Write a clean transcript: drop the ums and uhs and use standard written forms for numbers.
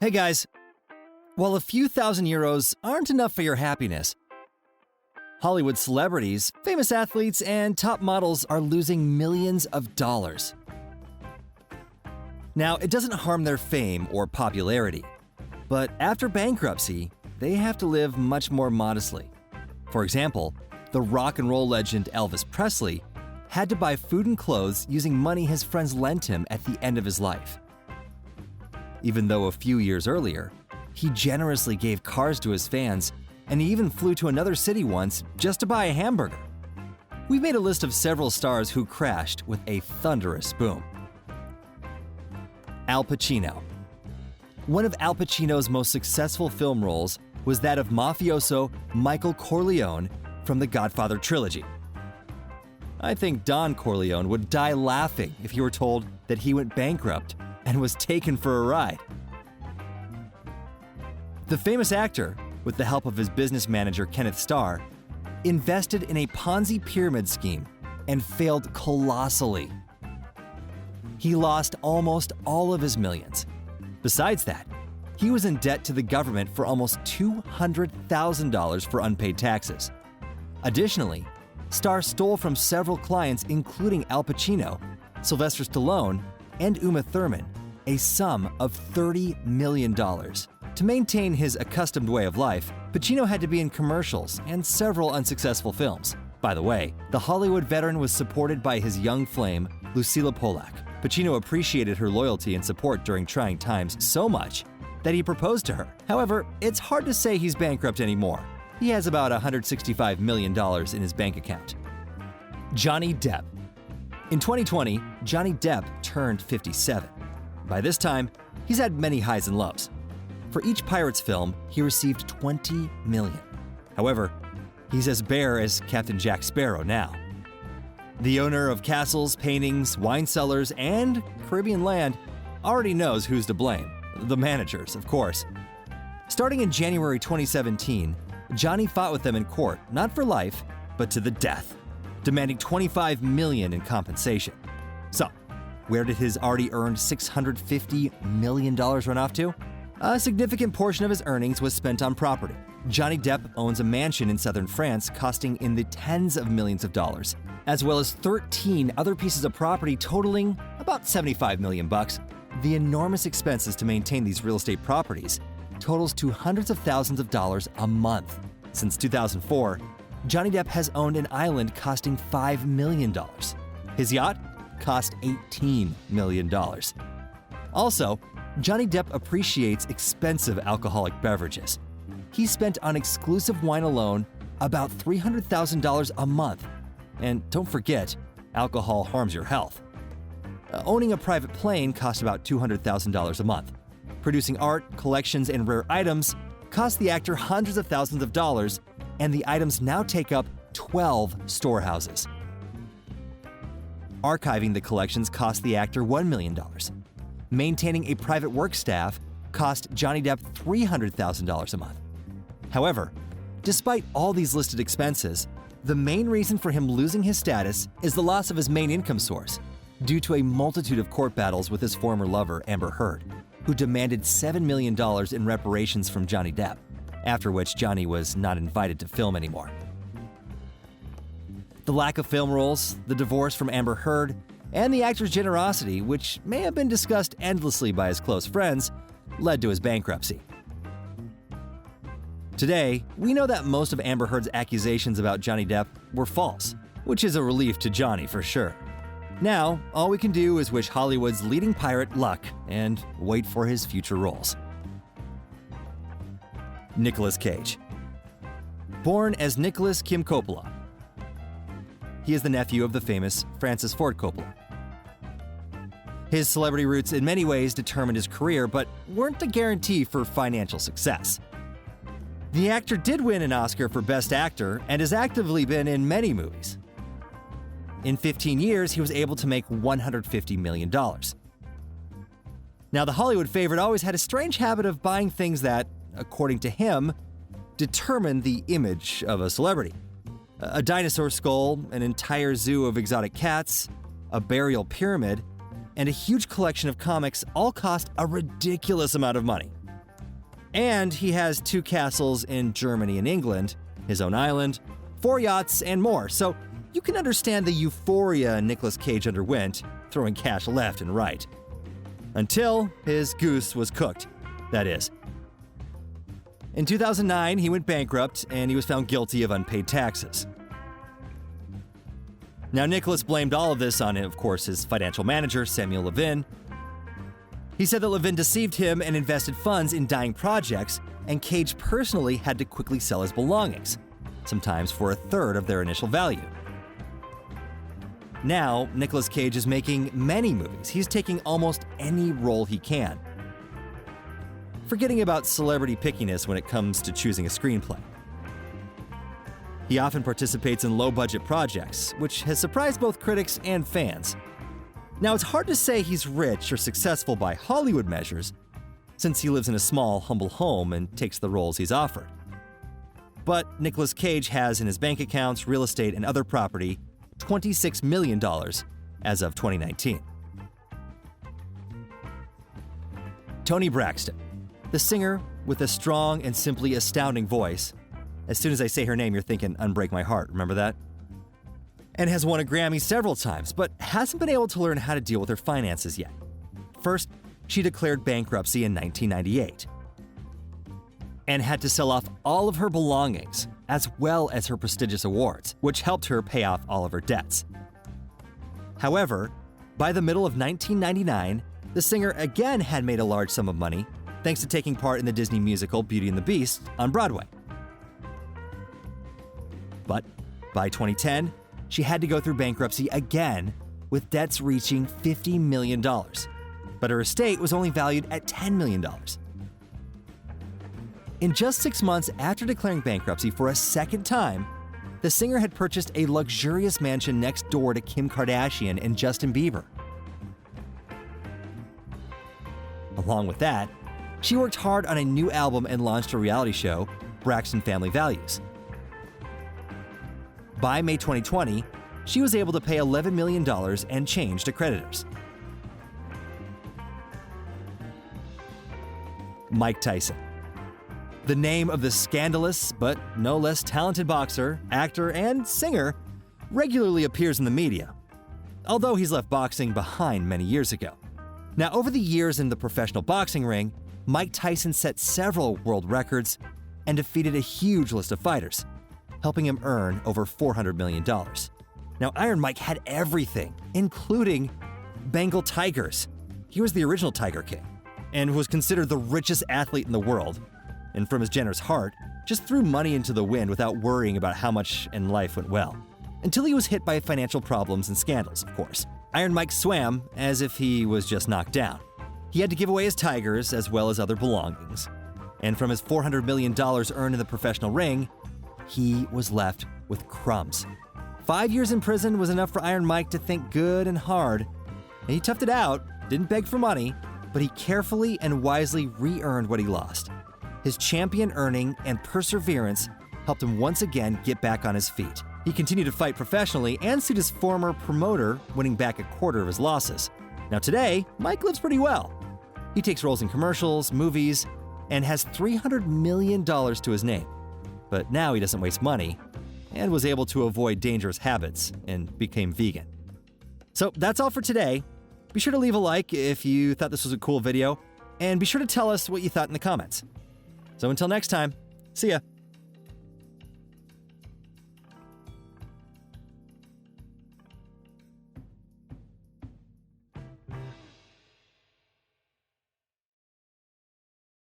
Hey guys, while a few thousand euros aren't enough for your happiness, Hollywood celebrities, famous athletes, and top models are losing millions of dollars. Now, it doesn't harm their fame or popularity, but after bankruptcy, they have to live much more modestly. For example, the rock and roll legend Elvis Presley had to buy food and clothes using money his friends lent him at the end of his life. Even though a few years earlier, he generously gave cars to his fans, and he even flew to another city once just to buy a hamburger. We made a list of several stars who crashed with a thunderous boom. Al Pacino. One of Al Pacino's most successful film roles was that of mafioso Michael Corleone from the Godfather trilogy. I think Don Corleone would die laughing if he were told that he went bankrupt and was taken for a ride. The famous actor, with the help of his business manager Kenneth Starr, invested in a Ponzi pyramid scheme and failed colossally. He lost almost all of his millions. Besides that, he was in debt to the government for almost $200,000 for unpaid taxes. Additionally, Starr stole from several clients including Al Pacino, Sylvester Stallone, and Uma Thurman a sum of $30 million. To maintain his accustomed way of life, Pacino had to be in commercials and several unsuccessful films. By the way, the Hollywood veteran was supported by his young flame, Lucilla Polak. Pacino appreciated her loyalty and support during trying times so much that he proposed to her. However, it's hard to say he's bankrupt anymore. He has about $165 million in his bank account. Johnny Depp. In 2020, Johnny Depp turned 57. By this time, he's had many highs and lows. For each Pirates film, he received $20 million. However, he's as bare as Captain Jack Sparrow now. The owner of castles, paintings, wine cellars, and Caribbean land already knows who's to blame. The managers, of course. Starting in January 2017, Johnny fought with them in court, not for life, but to the death, demanding $25 million in compensation. So, where did his already earned $650 million run off to? A significant portion of his earnings was spent on property. Johnny Depp owns a mansion in southern France costing in the tens of millions of dollars, as well as 13 other pieces of property totaling about $75 million. The enormous expenses to maintain these real estate properties totals to hundreds of thousands of dollars a month. Since 2004, Johnny Depp has owned an island costing $5 million. His yacht cost $18 million. Also, Johnny Depp appreciates expensive alcoholic beverages. He spent on exclusive wine alone about $300,000 a month. And don't forget, alcohol harms your health. Owning a private plane costs about $200,000 a month. Producing art, collections, and rare items cost the actor hundreds of thousands of dollars, and the items now take up 12 storehouses. Archiving the collections cost the actor $1 million. Maintaining a private work staff cost Johnny Depp $300,000 a month. However, despite all these listed expenses, the main reason for him losing his status is the loss of his main income source, due to a multitude of court battles with his former lover, Amber Heard, who demanded $7 million in reparations from Johnny Depp, after which Johnny was not invited to film anymore. The lack of film roles, the divorce from Amber Heard, and the actor's generosity, which may have been discussed endlessly by his close friends, led to his bankruptcy. Today, we know that most of Amber Heard's accusations about Johnny Depp were false, which is a relief to Johnny for sure. Now, all we can do is wish Hollywood's leading pirate luck and wait for his future roles. Nicolas Cage. Born as Nicholas Kim Coppola, he is the nephew of the famous Francis Ford Coppola. His celebrity roots in many ways determined his career, but weren't a guarantee for financial success. The actor did win an Oscar for Best Actor and has actively been in many movies. In 15 years, he was able to make $150 million. Now, the Hollywood favorite always had a strange habit of buying things that, according to him, determine the image of a celebrity. A dinosaur skull, an entire zoo of exotic cats, a burial pyramid, and a huge collection of comics all cost a ridiculous amount of money. And he has 2 castles in Germany and England, his own island, 4 yachts, and more. So you can understand the euphoria Nicolas Cage underwent, throwing cash left and right. Until his goose was cooked, that is. In 2009, he went bankrupt and he was found guilty of unpaid taxes. Now, Nicolas blamed all of this on, of course, his financial manager, Samuel Levin. He said that Levin deceived him and invested funds in dying projects, and Cage personally had to quickly sell his belongings, sometimes for 1/3 of their initial value. Now, Nicolas Cage is making many movies. He's taking almost any role he can, forgetting about celebrity pickiness when it comes to choosing a screenplay. He often participates in low-budget projects, which has surprised both critics and fans. Now, it's hard to say he's rich or successful by Hollywood measures, since he lives in a small, humble home and takes the roles he's offered. But Nicolas Cage has in his bank accounts, real estate, and other property $26 million as of 2019. Toni Braxton, the singer with a strong and simply astounding voice. As soon as I say her name, you're thinking Unbreak My Heart, remember that? And has won a Grammy several times, but hasn't been able to learn how to deal with her finances yet. First, she declared bankruptcy in 1998 and had to sell off all of her belongings, as well as her prestigious awards, which helped her pay off all of her debts. However, by the middle of 1999, the singer again had made a large sum of money thanks to taking part in the Disney musical Beauty and the Beast on Broadway. But by 2010, she had to go through bankruptcy again, with debts reaching $50 million. But her estate was only valued at $10 million. In just 6 months after declaring bankruptcy for a second time, the singer had purchased a luxurious mansion next door to Kim Kardashian and Justin Bieber. Along with that, she worked hard on a new album and launched a reality show, Braxton Family Values. By May 2020, she was able to pay $11 million and change to creditors. Mike Tyson. The name of the scandalous but no less talented boxer, actor, and singer regularly appears in the media, although he's left boxing behind many years ago. Now, over the years in the professional boxing ring, Mike Tyson set several world records and defeated a huge list of fighters, helping him earn over $400 million. Now, Iron Mike had everything, including Bengal tigers. He was the original Tiger King and was considered the richest athlete in the world, and from his generous heart, just threw money into the wind without worrying about how much in life went well. Until he was hit by financial problems and scandals, of course. Iron Mike swam as if he was just knocked down. He had to give away his tigers as well as other belongings. And from his $400 million earned in the professional ring, he was left with crumbs. 5 years in prison was enough for Iron Mike to think good and hard. And he toughed it out, didn't beg for money, but he carefully and wisely re-earned what he lost. His champion earning and perseverance helped him once again get back on his feet. He continued to fight professionally and sued his former promoter, winning back a quarter of his losses. Now today, Mike lives pretty well. He takes roles in commercials, movies, and has $300 million to his name. But now he doesn't waste money and was able to avoid dangerous habits and became vegan. So that's all for today. Be sure to leave a like if you thought this was a cool video, and be sure to tell us what you thought in the comments. So until next time, see ya.